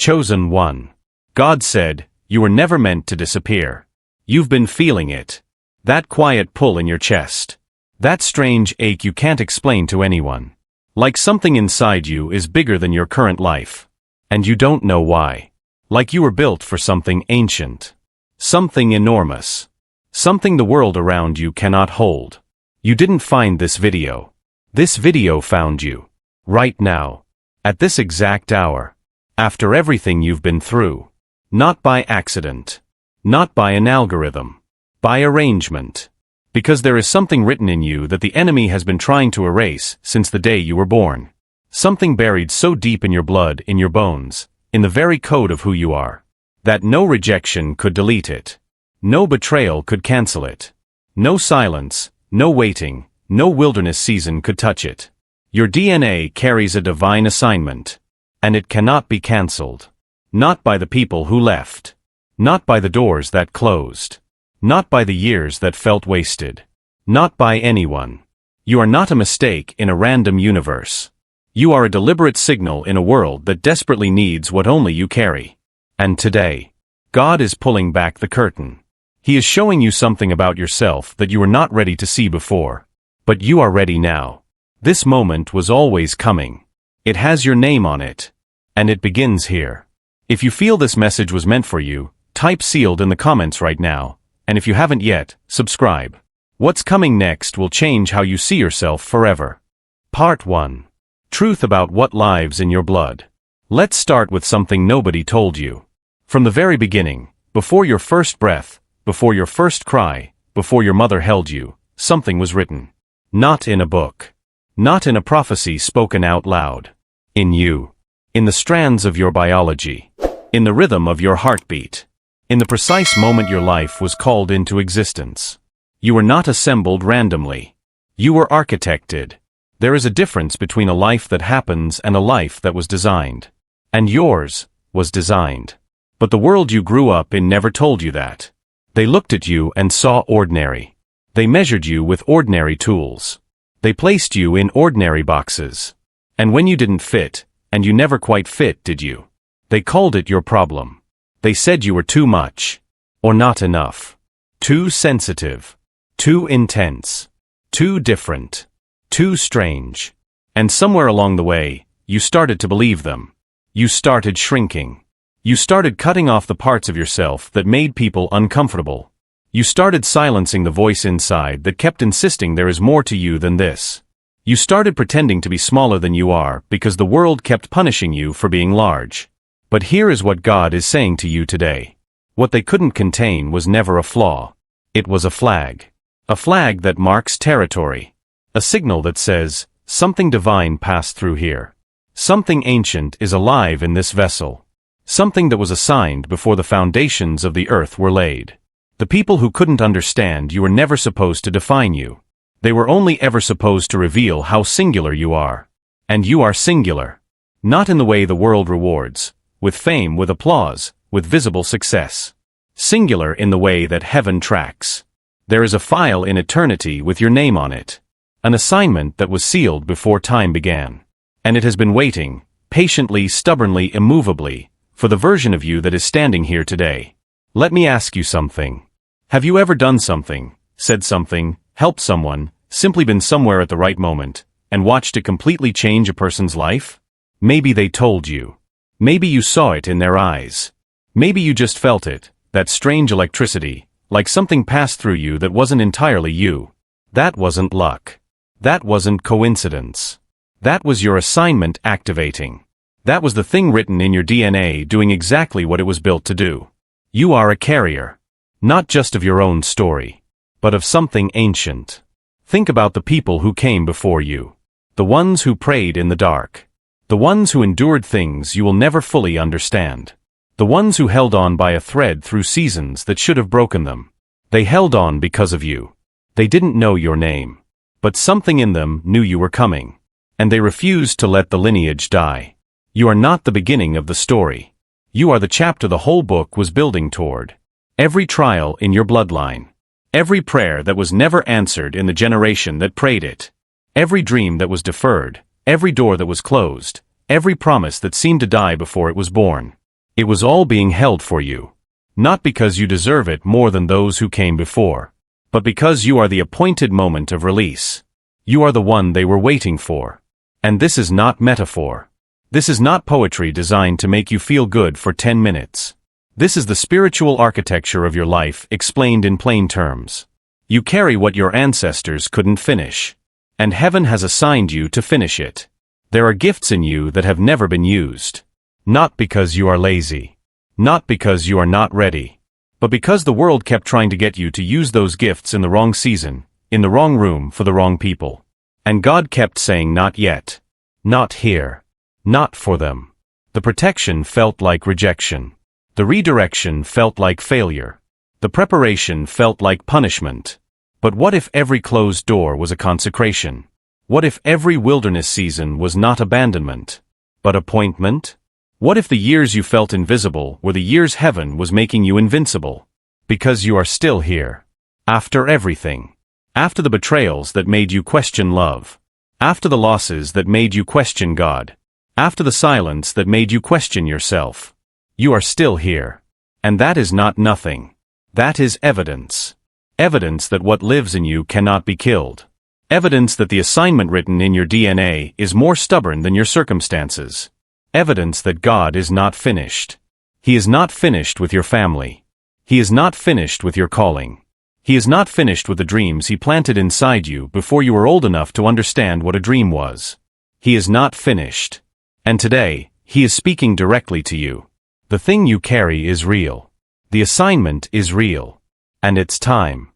Chosen one. God said, you were never meant to disappear. You've been feeling it. That quiet pull in your chest. That strange ache you can't explain to anyone. Like something inside you is bigger than your current life. And you don't know why. Like you were built for something ancient. Something enormous. Something the world around you cannot hold. You didn't find this video. This video found you. Right now. At this exact hour. After everything you've been through. Not by accident. Not by an algorithm. By arrangement. Because there is something written in you that the enemy has been trying to erase since the day you were born. Something buried so deep in your blood, in your bones, in the very code of who you are, that no rejection could delete it. No betrayal could cancel it. No silence, no waiting, no wilderness season could touch it. Your DNA carries a divine assignment. And it cannot be cancelled. Not by the people who left. Not by the doors that closed. Not by the years that felt wasted. Not by anyone. You are not a mistake in a random universe. You are a deliberate signal in a world that desperately needs what only you carry. And today, God is pulling back the curtain. He is showing you something about yourself that you were not ready to see before. But you are ready now. This moment was always coming. It has your name on it. And it begins here. If you feel this message was meant for you, type sealed in the comments right now. And if you haven't yet, subscribe. What's coming next will change how you see yourself forever. Part 1. Truth about what lives in your blood. Let's start with something nobody told you. From the very beginning, before your first breath, before your first cry, before your mother held you, something was written. Not in a book. Not in a prophecy spoken out loud. In you. In the strands of your biology. In the rhythm of your heartbeat. In the precise moment your life was called into existence. You were not assembled randomly. You were architected. There is a difference between a life that happens and a life that was designed. And yours was designed. But the world you grew up in never told you that. They looked at you and saw ordinary. They measured you with ordinary tools. They placed you in ordinary boxes. And when you didn't fit, and you never quite fit, did you? They called it your problem. They said you were too much. Or not enough. Too sensitive. Too intense. Too different. Too strange. And somewhere along the way, you started to believe them. You started shrinking. You started cutting off the parts of yourself that made people uncomfortable. You started silencing the voice inside that kept insisting there is more to you than this. You started pretending to be smaller than you are because the world kept punishing you for being large. But here is what God is saying to you today. What they couldn't contain was never a flaw. It was a flag. A flag that marks territory. A signal that says, something divine passed through here. Something ancient is alive in this vessel. Something that was assigned before the foundations of the earth were laid. The people who couldn't understand you were never supposed to define you. They were only ever supposed to reveal how singular you are. And you are singular. Not in the way the world rewards, with fame, with applause, with visible success. Singular in the way that heaven tracks. There is a file in eternity with your name on it. An assignment that was sealed before time began. And it has been waiting, patiently, stubbornly, immovably, for the version of you that is standing here today. Let me ask you something. Have you ever done something, said something, helped someone, simply been somewhere at the right moment, and watched it completely change a person's life? Maybe they told you. Maybe you saw it in their eyes. Maybe you just felt it, that strange electricity, like something passed through you that wasn't entirely you. That wasn't luck. That wasn't coincidence. That was your assignment activating. That was the thing written in your DNA doing exactly what it was built to do. You are a carrier. Not just of your own story, but of something ancient. Think about the people who came before you. The ones who prayed in the dark. The ones who endured things you will never fully understand. The ones who held on by a thread through seasons that should have broken them. They held on because of you. They didn't know your name. But something in them knew you were coming. And they refused to let the lineage die. You are not the beginning of the story. You are the chapter the whole book was building toward. Every trial in your bloodline. Every prayer that was never answered in the generation that prayed it. Every dream that was deferred. Every door that was closed. Every promise that seemed to die before it was born. It was all being held for you. Not because you deserve it more than those who came before, but because you are the appointed moment of release. You are the one they were waiting for. And this is not metaphor. This is not poetry designed to make you feel good for 10 minutes. This is the spiritual architecture of your life explained in plain terms. You carry what your ancestors couldn't finish. And heaven has assigned you to finish it. There are gifts in you that have never been used. Not because you are lazy. Not because you are not ready. But because the world kept trying to get you to use those gifts in the wrong season, in the wrong room for the wrong people. And God kept saying not yet. Not here. Not for them. The protection felt like rejection. The redirection felt like failure. The preparation felt like punishment. But what if every closed door was a consecration? What if every wilderness season was not abandonment, but appointment? What if the years you felt invisible were the years heaven was making you invincible? Because you are still here. After everything. After the betrayals that made you question love. After the losses that made you question God. After the silence that made you question yourself. You are still here. And that is not nothing. That is evidence. Evidence that what lives in you cannot be killed. Evidence that the assignment written in your DNA is more stubborn than your circumstances. Evidence that God is not finished. He is not finished with your family. He is not finished with your calling. He is not finished with the dreams He planted inside you before you were old enough to understand what a dream was. He is not finished. And today, He is speaking directly to you. The thing you carry is real. The assignment is real. And it's time.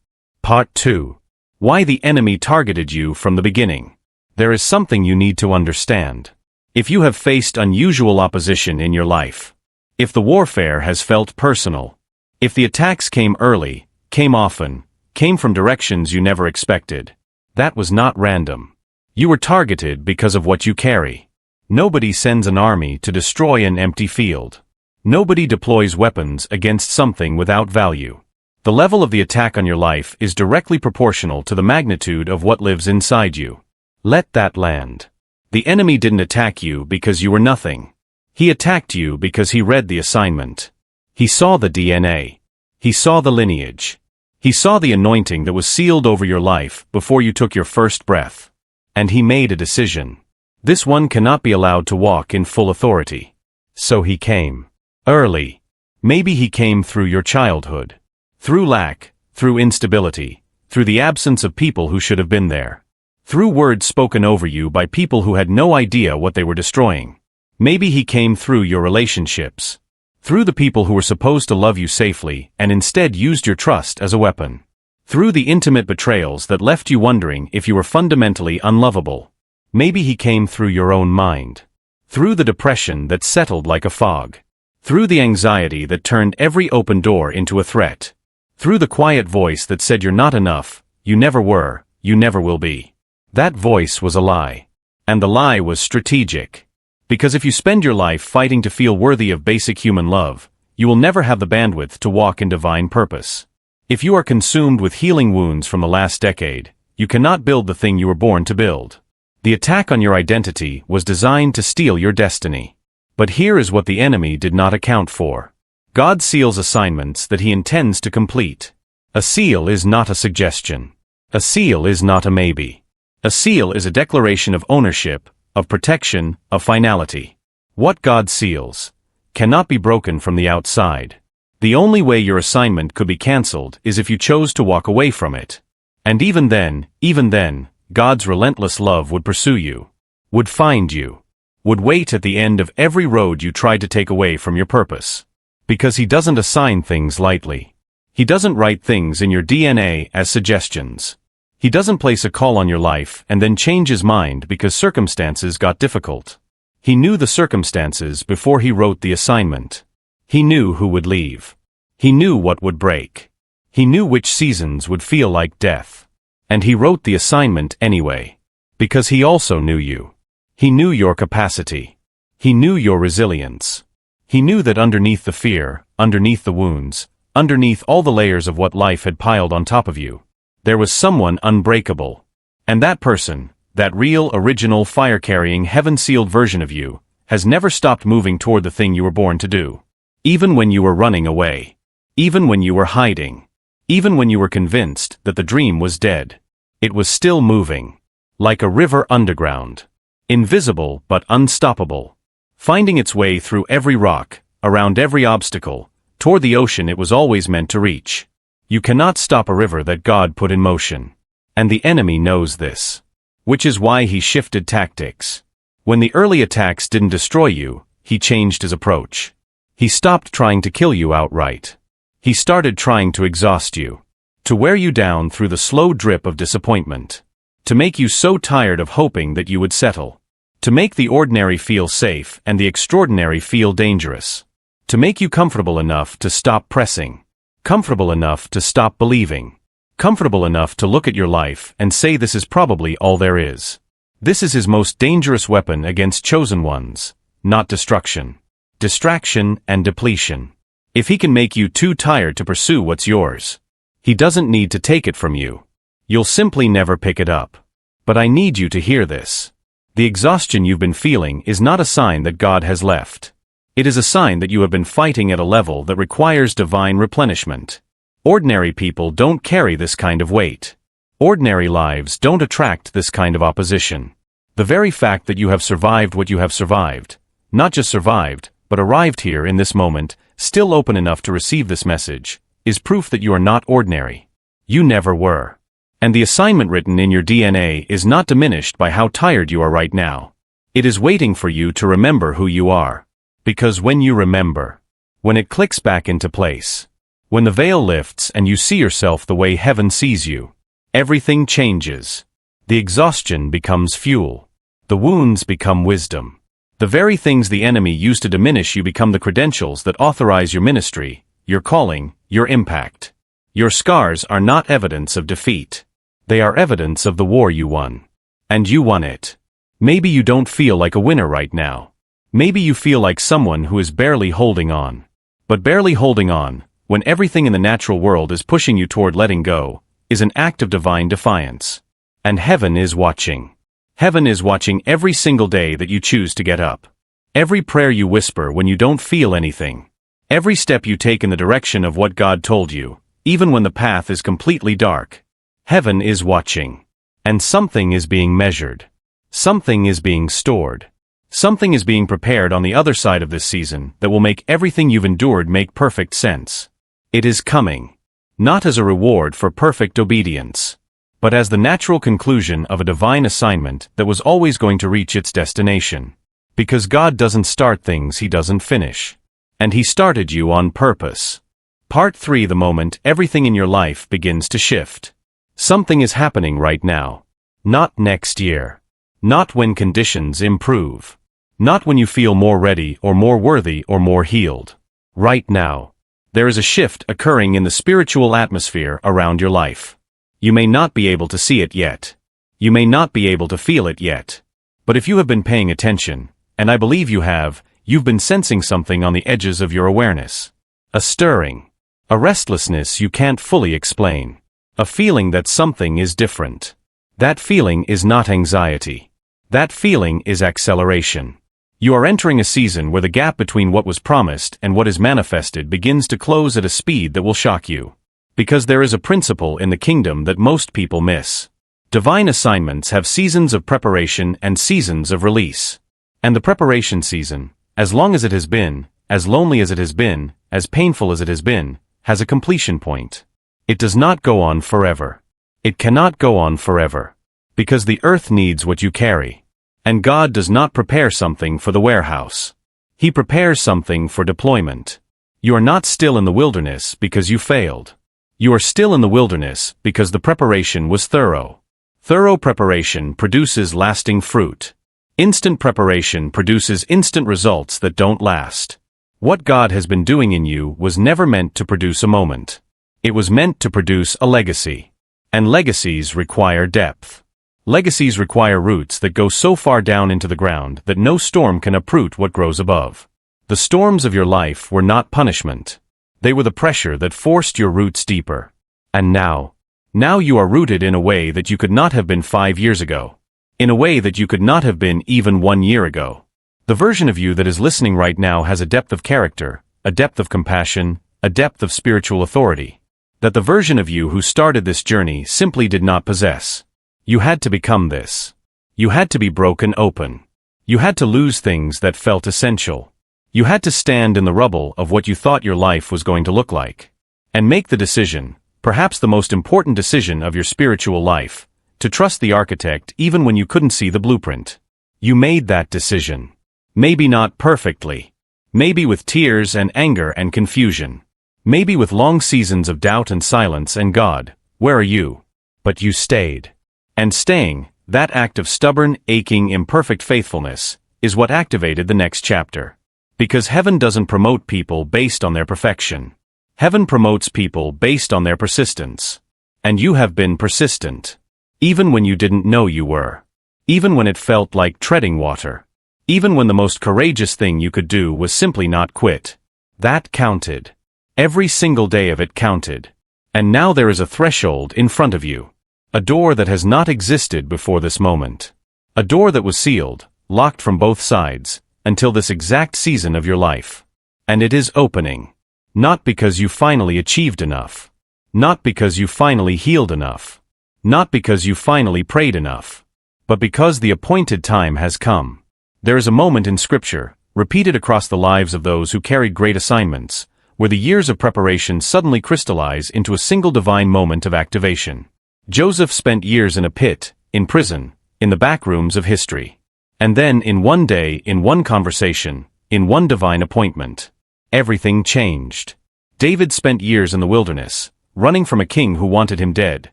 Part 2. Why the enemy targeted you from the beginning. There is something you need to understand. If you have faced unusual opposition in your life, if the warfare has felt personal, if the attacks came early, came often, came from directions you never expected, that was not random. You were targeted because of what you carry. Nobody sends an army to destroy an empty field. Nobody deploys weapons against something without value. The level of the attack on your life is directly proportional to the magnitude of what lives inside you. Let that land. The enemy didn't attack you because you were nothing. He attacked you because he read the assignment. He saw the DNA. He saw the lineage. He saw the anointing that was sealed over your life before you took your first breath. And he made a decision. This one cannot be allowed to walk in full authority. So he came. Early. Maybe he came through your childhood. Through lack, through instability, through the absence of people who should have been there. Through words spoken over you by people who had no idea what they were destroying. Maybe he came through your relationships. Through the people who were supposed to love you safely and instead used your trust as a weapon. Through the intimate betrayals that left you wondering if you were fundamentally unlovable. Maybe he came through your own mind. Through the depression that settled like a fog. Through the anxiety that turned every open door into a threat. Through the quiet voice that said you're not enough, you never were, you never will be. That voice was a lie. And the lie was strategic. Because if you spend your life fighting to feel worthy of basic human love, you will never have the bandwidth to walk in divine purpose. If you are consumed with healing wounds from the last decade, you cannot build the thing you were born to build. The attack on your identity was designed to steal your destiny. But here is what the enemy did not account for. God seals assignments that He intends to complete. A seal is not a suggestion. A seal is not a maybe. A seal is a declaration of ownership, of protection, of finality. What God seals cannot be broken from the outside. The only way your assignment could be cancelled is if you chose to walk away from it. And even then, God's relentless love would pursue you, would find you, would wait at the end of every road you tried to take away from your purpose. Because He doesn't assign things lightly. He doesn't write things in your DNA as suggestions. He doesn't place a call on your life and then change His mind because circumstances got difficult. He knew the circumstances before He wrote the assignment. He knew who would leave. He knew what would break. He knew which seasons would feel like death. And He wrote the assignment anyway. Because He also knew you. He knew your capacity. He knew your resilience. He knew that underneath the fear, underneath the wounds, underneath all the layers of what life had piled on top of you, there was someone unbreakable. And that person, that real, original, fire-carrying, heaven-sealed version of you, has never stopped moving toward the thing you were born to do. Even when you were running away. Even when you were hiding. Even when you were convinced that the dream was dead. It was still moving. Like a river underground. Invisible but unstoppable. Finding its way through every rock, around every obstacle, toward the ocean it was always meant to reach. You cannot stop a river that God put in motion. And the enemy knows this. Which is why he shifted tactics. When the early attacks didn't destroy you, he changed his approach. He stopped trying to kill you outright. He started trying to exhaust you. To wear you down through the slow drip of disappointment. To make you so tired of hoping that you would settle. To make the ordinary feel safe and the extraordinary feel dangerous. To make you comfortable enough to stop pressing. Comfortable enough to stop believing. Comfortable enough to look at your life and say this is probably all there is. This is his most dangerous weapon against chosen ones, not destruction. Distraction and depletion. If he can make you too tired to pursue what's yours, he doesn't need to take it from you. You'll simply never pick it up. But I need you to hear this. The exhaustion you've been feeling is not a sign that God has left. It is a sign that you have been fighting at a level that requires divine replenishment. Ordinary people don't carry this kind of weight. Ordinary lives don't attract this kind of opposition. The very fact that you have survived what you have survived, not just survived, but arrived here in this moment, still open enough to receive this message, is proof that you are not ordinary. You never were. And the assignment written in your DNA is not diminished by how tired you are right now. It is waiting for you to remember who you are. Because when you remember, when it clicks back into place, when the veil lifts and you see yourself the way heaven sees you, everything changes. The exhaustion becomes fuel. The wounds become wisdom. The very things the enemy used to diminish you become the credentials that authorize your ministry, your calling, your impact. Your scars are not evidence of defeat. They are evidence of the war you won. And you won it. Maybe you don't feel like a winner right now. Maybe you feel like someone who is barely holding on. But barely holding on, when everything in the natural world is pushing you toward letting go, is an act of divine defiance. And heaven is watching. Heaven is watching every single day that you choose to get up. Every prayer you whisper when you don't feel anything. Every step you take in the direction of what God told you, even when the path is completely dark. Heaven is watching. And something is being measured. Something is being stored. Something is being prepared on the other side of this season that will make everything you've endured make perfect sense. It is coming. Not as a reward for perfect obedience, but as the natural conclusion of a divine assignment that was always going to reach its destination. Because God doesn't start things he doesn't finish. And he started you on purpose. Part 3: the moment everything in your life begins to shift. Something is happening right now. Not next year. Not when conditions improve. Not when you feel more ready or more worthy or more healed. Right now. There is a shift occurring in the spiritual atmosphere around your life. You may not be able to see it yet. You may not be able to feel it yet. But if you have been paying attention, and I believe you have, you've been sensing something on the edges of your awareness. A stirring. A restlessness you can't fully explain. A feeling that something is different. That feeling is not anxiety. That feeling is acceleration. You are entering a season where the gap between what was promised and what is manifested begins to close at a speed that will shock you. Because there is a principle in the kingdom that most people miss. Divine assignments have seasons of preparation and seasons of release. And the preparation season, as long as it has been, as lonely as it has been, as painful as it has been, has a completion point. It does not go on forever. It cannot go on forever. Because the earth needs what you carry. And God does not prepare something for the warehouse. He prepares something for deployment. You are not still in the wilderness because you failed. You are still in the wilderness because the preparation was thorough. Thorough preparation produces lasting fruit. Instant preparation produces instant results that don't last. What God has been doing in you was never meant to produce a moment. It was meant to produce a legacy. And legacies require depth. Legacies require roots that go so far down into the ground that no storm can uproot what grows above. The storms of your life were not punishment. They were the pressure that forced your roots deeper. And now you are rooted in a way that you could not have been 5 years ago. In a way that you could not have been even 1 year ago. The version of you that is listening right now has a depth of character, a depth of compassion, a depth of spiritual authority, that the version of you who started this journey simply did not possess. You had to become this. You had to be broken open. You had to lose things that felt essential. You had to stand in the rubble of what you thought your life was going to look like, and make the decision, perhaps the most important decision of your spiritual life, to trust the architect even when you couldn't see the blueprint. You made that decision. Maybe not perfectly. Maybe with tears and anger and confusion. Maybe with long seasons of doubt and silence and God, where are you? But you stayed. And staying, that act of stubborn, aching, imperfect faithfulness, is what activated the next chapter. Because heaven doesn't promote people based on their perfection. Heaven promotes people based on their persistence. And you have been persistent. Even when you didn't know you were. Even when it felt like treading water. Even when the most courageous thing you could do was simply not quit. That counted. Every single day of it counted. And now there is a threshold in front of you. A door that has not existed before this moment. A door that was sealed, locked from both sides, until this exact season of your life. And it is opening. Not because you finally achieved enough. Not because you finally healed enough. Not because you finally prayed enough. But because the appointed time has come. There is a moment in Scripture, repeated across the lives of those who carried great assignments, where the years of preparation suddenly crystallize into a single divine moment of activation. Joseph spent years in a pit, in prison, in the back rooms of history. And then in one day, in one conversation, in one divine appointment, everything changed. David spent years in the wilderness, running from a king who wanted him dead,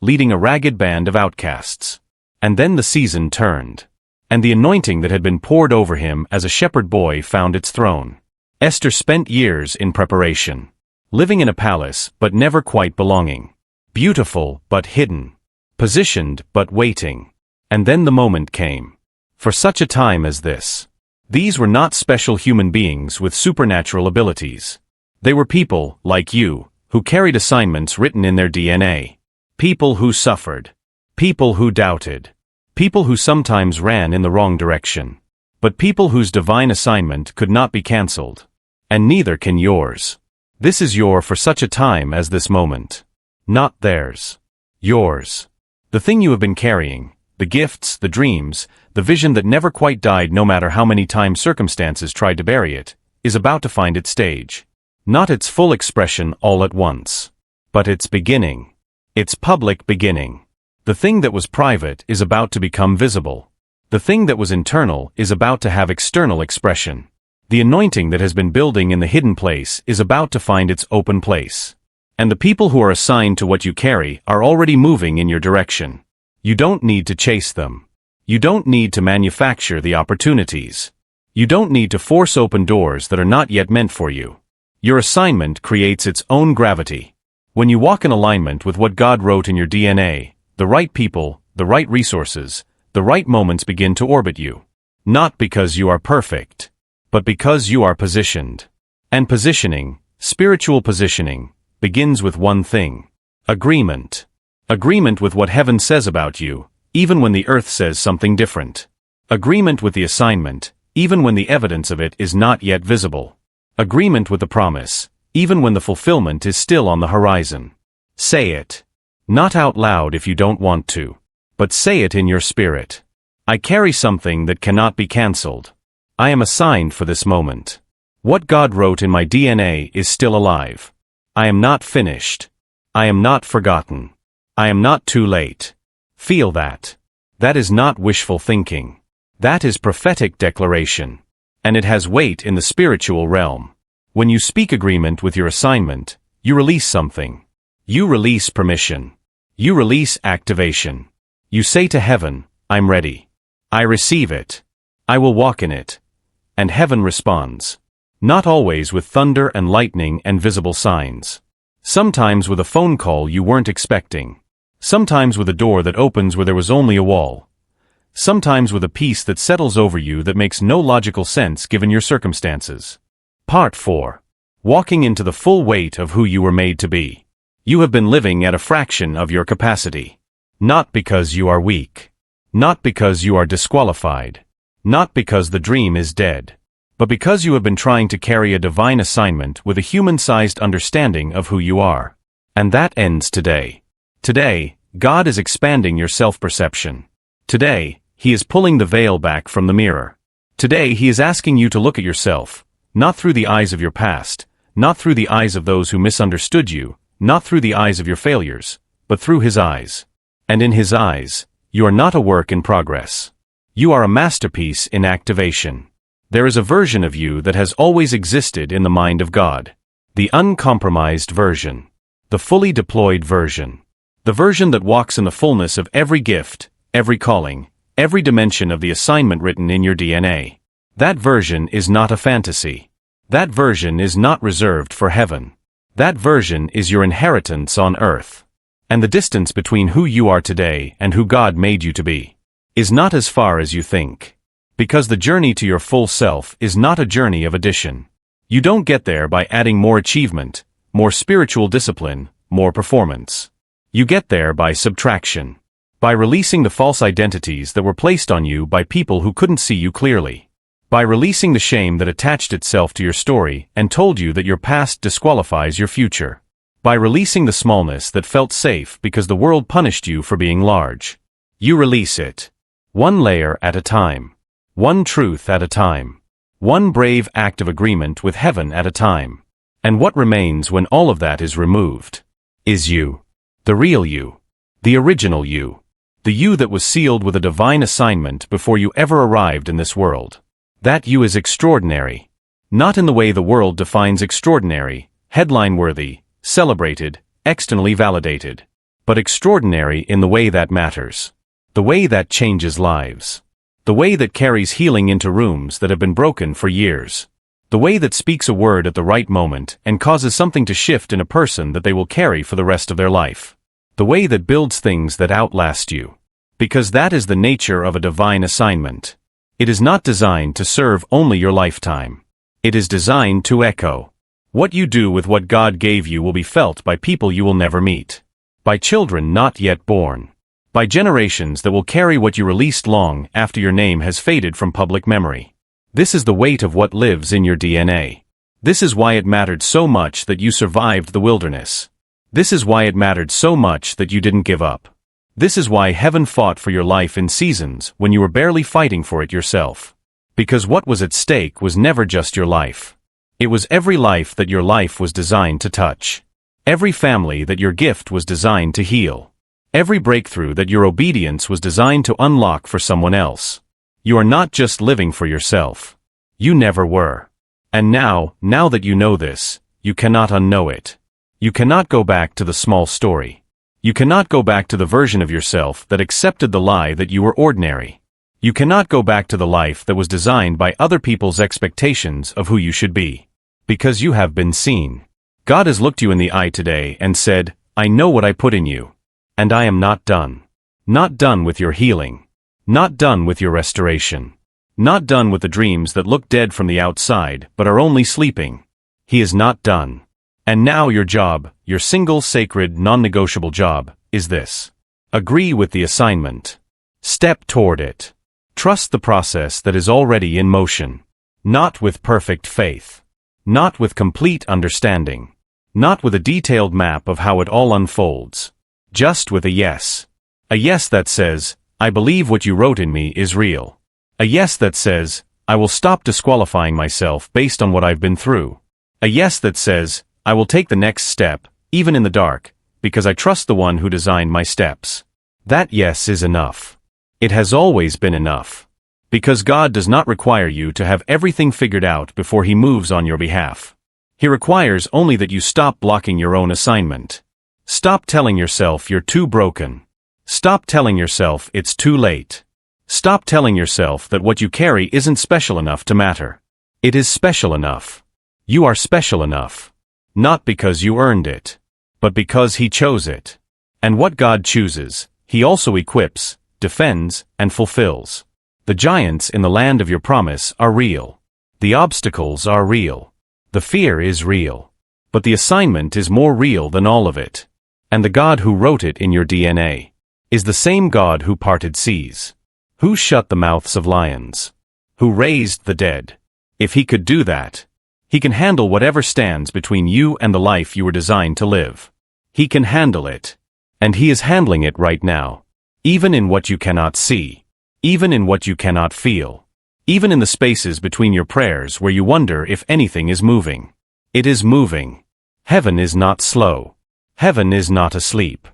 leading a ragged band of outcasts. And then the season turned. And the anointing that had been poured over him as a shepherd boy found its throne. Esther spent years in preparation. Living in a palace, but never quite belonging. Beautiful, but hidden. Positioned, but waiting. And then the moment came. For such a time as this. These were not special human beings with supernatural abilities. They were people, like you, who carried assignments written in their DNA. People who suffered. People who doubted. People who sometimes ran in the wrong direction. But people whose divine assignment could not be cancelled. And neither can yours. This is your for such a time as this moment. Not theirs. Yours. The thing you have been carrying, the gifts, the dreams, the vision that never quite died no matter how many times circumstances tried to bury it, is about to find its stage. Not its full expression all at once. But its beginning. Its public beginning. The thing that was private is about to become visible. The thing that was internal is about to have external expression. The anointing that has been building in the hidden place is about to find its open place. And the people who are assigned to what you carry are already moving in your direction. You don't need to chase them. You don't need to manufacture the opportunities. You don't need to force open doors that are not yet meant for you. Your assignment creates its own gravity. When you walk in alignment with what God wrote in your DNA, the right people, the right resources, the right moments begin to orbit you. Not because you are perfect, but because you are positioned. And positioning, spiritual positioning, begins with one thing. Agreement. Agreement with what heaven says about you, even when the earth says something different. Agreement with the assignment, even when the evidence of it is not yet visible. Agreement with the promise, even when the fulfillment is still on the horizon. Say it. Not out loud if you don't want to. But say it in your spirit. I carry something that cannot be cancelled. I am assigned for this moment. What God wrote in my DNA is still alive. I am not finished. I am not forgotten. I am not too late. Feel that. That is not wishful thinking. That is prophetic declaration. And it has weight in the spiritual realm. When you speak agreement with your assignment, you release something. You release permission. You release activation. You say to heaven, I'm ready. I receive it. I will walk in it. And heaven responds. Not always with thunder and lightning and visible signs. Sometimes with a phone call you weren't expecting. Sometimes with a door that opens where there was only a wall. Sometimes with a peace that settles over you that makes no logical sense given your circumstances. Part 4. Walking into the full weight of who you were made to be. You have been living at a fraction of your capacity. Not because you are weak. Not because you are disqualified. Not because the dream is dead. but because you have been trying to carry a divine assignment with a human-sized understanding of who you are. And that ends today. Today, God is expanding your self-perception. Today, He is pulling the veil back from the mirror. Today, He is asking you to look at yourself, not through the eyes of your past, not through the eyes of those who misunderstood you, not through the eyes of your failures, but through His eyes. And in His eyes, you are not a work in progress. You are a masterpiece in activation. There is a version of you that has always existed in the mind of God. The uncompromised version. The fully deployed version. The version that walks in the fullness of every gift, every calling, every dimension of the assignment written in your DNA. That version is not a fantasy. That version is not reserved for heaven. That version is your inheritance on earth. And the distance between who you are today and who God made you to be is not as far as you think. Because the journey to your full self is not a journey of addition. You don't get there by adding more achievement, more spiritual discipline, more performance. You get there by subtraction. By releasing the false identities that were placed on you by people who couldn't see you clearly. By releasing the shame that attached itself to your story and told you that your past disqualifies your future. By releasing the smallness that felt safe because the world punished you for being large. You release it. One layer at a time. One truth at a time. One brave act of agreement with heaven at a time. And what remains when all of that is removed is you. The real you. The original you. The you that was sealed with a divine assignment before you ever arrived in this world. That you is extraordinary. Not in the way the world defines extraordinary, headline-worthy, celebrated, externally validated. But extraordinary in the way that matters. The way that changes lives. The way that carries healing into rooms that have been broken for years. The way that speaks a word at the right moment and causes something to shift in a person that they will carry for the rest of their life. The way that builds things that outlast you. Because that is the nature of a divine assignment. It is not designed to serve only your lifetime. It is designed to echo. What you do with what God gave you will be felt by people you will never meet. By children not yet born. By generations that will carry what you released long after your name has faded from public memory. This is the weight of what lives in your DNA. This is why it mattered so much that you survived the wilderness. This is why it mattered so much that you didn't give up. This is why heaven fought for your life in seasons when you were barely fighting for it yourself. Because what was at stake was never just your life. It was every life that your life was designed to touch. Every family that your gift was designed to heal. Every breakthrough that your obedience was designed to unlock for someone else. You are not just living for yourself. You never were. And now that you know this, you cannot unknow it. You cannot go back to the small story. You cannot go back to the version of yourself that accepted the lie that you were ordinary. You cannot go back to the life that was designed by other people's expectations of who you should be. Because you have been seen. God has looked you in the eye today and said, I know what I put in you. And I am not done. Not done with your healing. Not done with your restoration. Not done with the dreams that look dead from the outside but are only sleeping. He is not done. And now your job, your single sacred non-negotiable job, is this. Agree with the assignment. Step toward it. Trust the process that is already in motion. Not with perfect faith. Not with complete understanding. Not with a detailed map of how it all unfolds. Just with a yes. A yes that says, I believe what you wrote in me is real. A yes that says, I will stop disqualifying myself based on what I've been through. A yes that says, I will take the next step, even in the dark, because I trust the one who designed my steps. That yes is enough. It has always been enough. Because God does not require you to have everything figured out before He moves on your behalf. He requires only that you stop blocking your own assignment. Stop telling yourself you're too broken. Stop telling yourself it's too late. Stop telling yourself that what you carry isn't special enough to matter. It is special enough. You are special enough. Not because you earned it, but because He chose it. And what God chooses, He also equips, defends, and fulfills. The giants in the land of your promise are real. The obstacles are real. The fear is real. But the assignment is more real than all of it. And the God who wrote it in your DNA is the same God who parted seas, who shut the mouths of lions, who raised the dead, If he could do that, he can handle whatever stands between you and the life you were designed to live. He can handle it. And he is handling it right now. Even in what you cannot see. Even in what you cannot feel. Even in the spaces between your prayers where you wonder if anything is moving. It is moving. Heaven is not slow. Heaven is not asleep.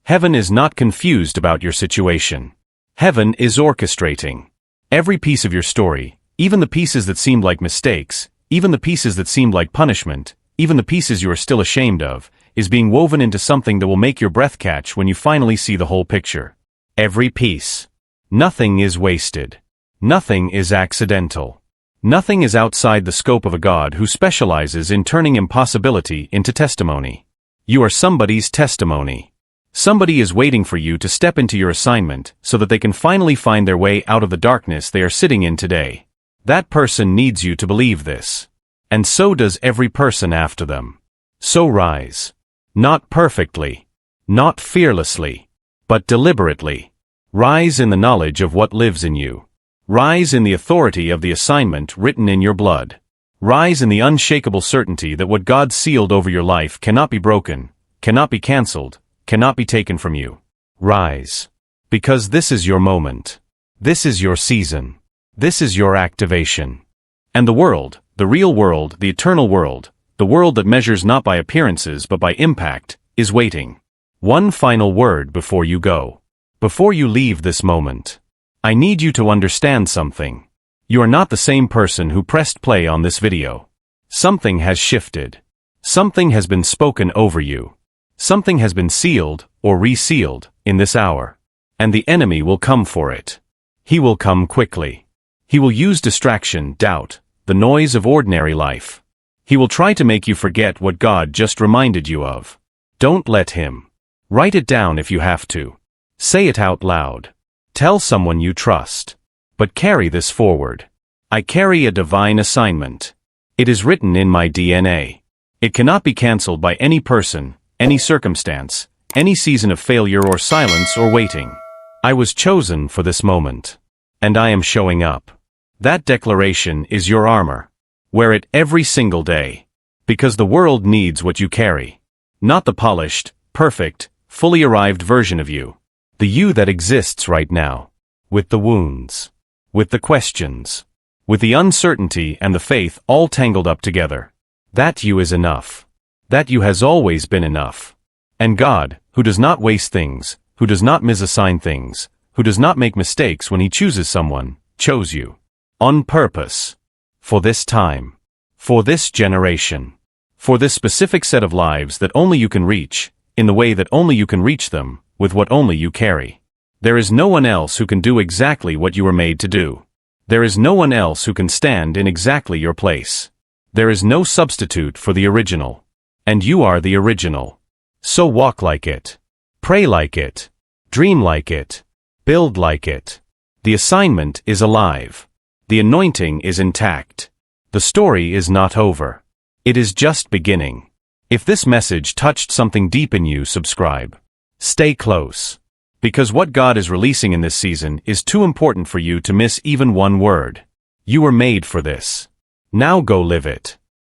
Heaven is not confused about your situation. Heaven is orchestrating. Every piece of your story, even the pieces that seemed like mistakes, even the pieces that seemed like punishment, even the pieces you are still ashamed of, is being woven into something that will make your breath catch when you finally see the whole picture. Every piece. Nothing is wasted. Nothing is accidental. Nothing is outside the scope of a God who specializes in turning impossibility into testimony. You are somebody's testimony. Somebody is waiting for you to step into your assignment so that they can finally find their way out of the darkness they are sitting in today. That person needs you to believe this. And so does every person after them. So rise. Not perfectly. Not fearlessly. But deliberately. Rise in the knowledge of what lives in you. Rise in the authority of the assignment written in your blood. Rise in the unshakable certainty that what God sealed over your life cannot be broken, cannot be cancelled, cannot be taken from you. Rise. Because this is your moment. This is your season. This is your activation. And the world, the real world, the eternal world, the world that measures not by appearances but by impact, is waiting. One final word before you go. Before you leave this moment. I need you to understand something. You are not the same person who pressed play on this video. Something has shifted. Something has been spoken over you. Something has been sealed, or resealed, in this hour. And the enemy will come for it. He will come quickly. He will use distraction, doubt, the noise of ordinary life. He will try to make you forget what God just reminded you of. Don't let him. Write it down if you have to. Say it out loud. Tell someone you trust. But carry this forward. I carry a divine assignment. It is written in my DNA. It cannot be cancelled by any person, any circumstance, any season of failure or silence or waiting. I was chosen for this moment. And I am showing up. That declaration is your armor. Wear it every single day. Because the world needs what you carry. Not the polished, perfect, fully arrived version of you. The you that exists right now. With the wounds. With the questions. With the uncertainty and the faith all tangled up together. That you is enough. That you has always been enough. And God, who does not waste things, who does not misassign things, who does not make mistakes when he chooses someone, chose you. On purpose. For this time. For this generation. For this specific set of lives that only you can reach, in the way that only you can reach them, with what only you carry. There is no one else who can do exactly what you were made to do. There is no one else who can stand in exactly your place. There is no substitute for the original. And you are the original. So walk like it. Pray like it. Dream like it. Build like it. The assignment is alive. The anointing is intact. The story is not over. It is just beginning. If this message touched something deep in you, subscribe. Stay close. Because what God is releasing in this season is too important for you to miss even one word. You were made for this. Now go live it.